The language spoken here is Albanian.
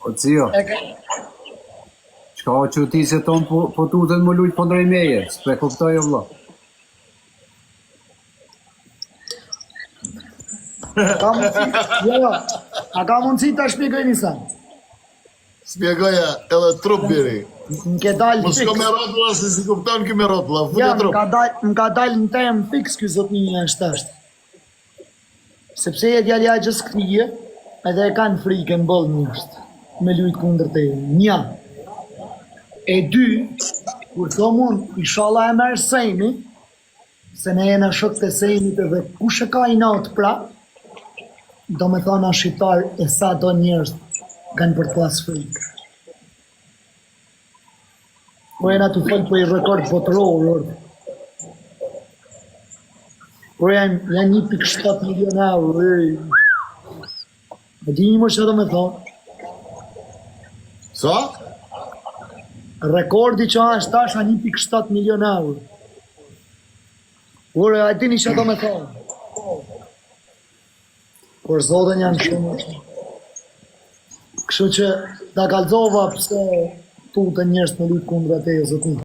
O cio, qka o që ti se ton po tutën më lujtë po ndrej meje, s'pe kuptoj o vlo. A ka mundësi ta shpjegoj njësa? Spjegoja edhe trup biri. M'ke dalë Mos fix. ka me rotla se si kupton ki me rotla, Ja, fulja trup. m'ka dalë në temë fix ky zotninja është ashtë. Sepse e djalja gjës krije, edhe e kanë frikën bëllë njështë, me lujtë kundër te. Nja. E dy, kur thomun, inshallah e merë sejmi, se ne jena shok të sejmit edhe kush e ka i natë pra, do me thona shqiptar e sa do njërës kanë për të pas frikë. Po jena të folë për i rekord botëror, orë. Po janë 1.7 milion euro, e di një më që do me thonë, Sa? rekordi që është tash 1.7 milion euro. Ure, a dini që do me thonë. Por zotën janë shumë. Kështu që da kalzova pëse tu të njërës në lutë kundra te e zotin.